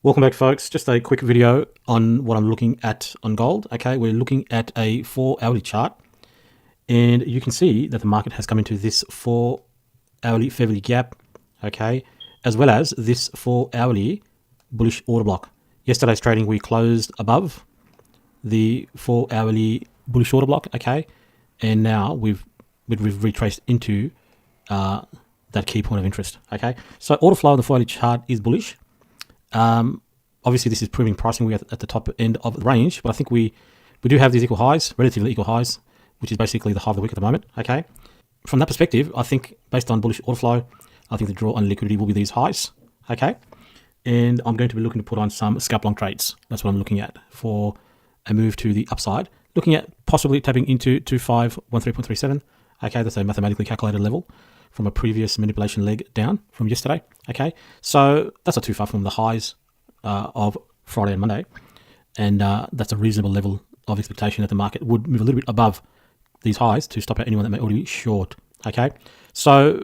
Welcome back, folks. Just a quick video on what I'm looking at on gold. Okay, we're looking at a 4-hourly chart, and you can see that the market has come into this 4-hourly fair value gap, okay, as well as this 4-hourly bullish order block. Yesterday's trading, we closed above the 4-hourly bullish order block, okay, and now we've retraced into that key point of interest, okay. So order flow on the 4-hourly chart is bullish. Obviously this is proving pricing we're at the top end of the range, but I think we do have these equal highs, relatively equal highs, which is basically the high of the week at the moment. Okay, from that perspective, I think based on bullish order flow, I think the draw on liquidity will be these highs. Okay, and I'm going to be looking to put on some scalp long trades. That's what I'm looking at for a move to the upside, looking at possibly tapping into 2513.37. okay, that's a mathematically calculated level from a previous manipulation leg down from yesterday. Okay, so that's not too far from the highs of Friday and Monday, and that's a reasonable level of expectation that the market would move a little bit above these highs to stop out anyone that may already be short. Okay, so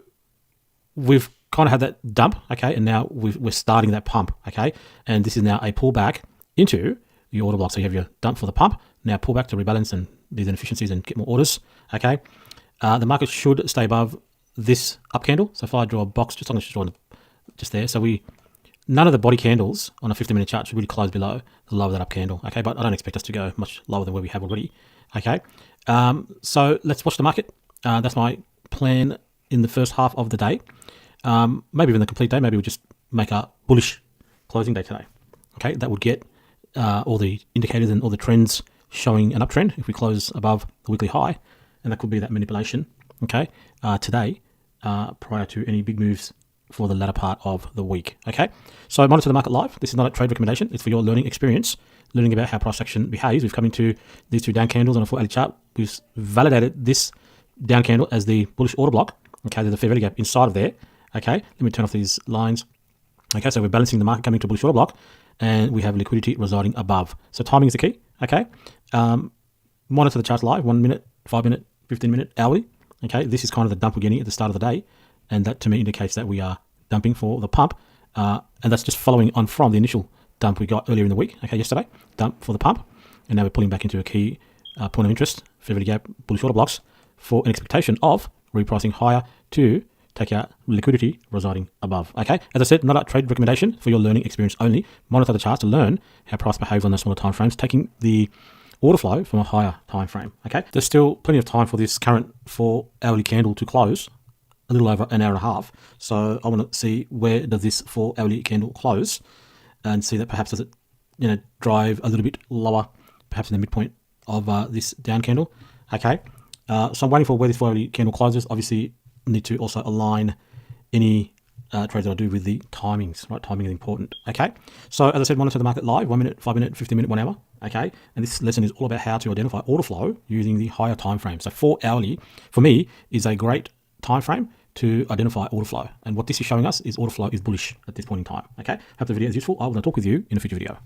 we've kind of had that dump, okay, and now we're starting that pump, okay, and this is now a pullback into the order block. So you have your dump for the pump, now pull back to rebalance and these inefficiencies and get more orders. Okay, the market should stay above this up candle. So if I draw a box, I'm just drawing just there. So none of the body candles on a 15-minute chart should really close below the low of that up candle. Okay, but I don't expect us to go much lower than where we have already. Okay, so let's watch the market. That's my plan in the first half of the day. Maybe even the complete day. Maybe we'll just make a bullish closing day today. Okay, that would get all the indicators and all the trends showing an uptrend if we close above the weekly high, and that could be that manipulation. Okay, today prior to any big moves for the latter part of the week. Okay, so monitor the market live. This is not a trade recommendation. It's for your learning experience, learning about how price action behaves. We've come into these two down candles on a 4-hourly chart. We've validated this down candle as the bullish order block. Okay, there's a fair value gap inside of there. Okay, let me turn off these lines. Okay, so we're balancing the market coming to bullish order block, and we have liquidity residing above. So timing is the key. Okay, monitor the charts live, 1 minute, 5 minute, 15 minute, hourly. Okay, this is kind of the dump we're getting at the start of the day, and that to me indicates that we are dumping for the pump, and that's just following on from the initial dump we got earlier in the week. Okay, yesterday, dump for the pump, and now we're pulling back into a key point of interest, fair value gap, bullish order blocks, for an expectation of repricing higher to take out liquidity residing above. Okay, as I said, not a trade recommendation, for your learning experience only. Monitor the charts to learn how price behaves on those smaller time frames, taking the order flow from a higher time frame. Okay, there's still plenty of time for this current 4-hourly candle to close, a little over an hour and a half. So I want to see where does this 4-hourly candle close, and see that perhaps does it drive a little bit lower, perhaps in the midpoint of this down candle. Okay, so I'm waiting for where this 4-hourly candle closes. Obviously need to also align any trades that I do with the timings, right? Timing is important. Okay, so as I said, monitor the market live, 1 minute, 5 minute, 15 minute, 1 hour. Okay, and this lesson is all about how to identify order flow using the higher time frame. So 4-hourly for me is a great time frame to identify order flow, and what this is showing us is order flow is bullish at this point in time. Okay, hope the video is useful. I will talk with you in a future video.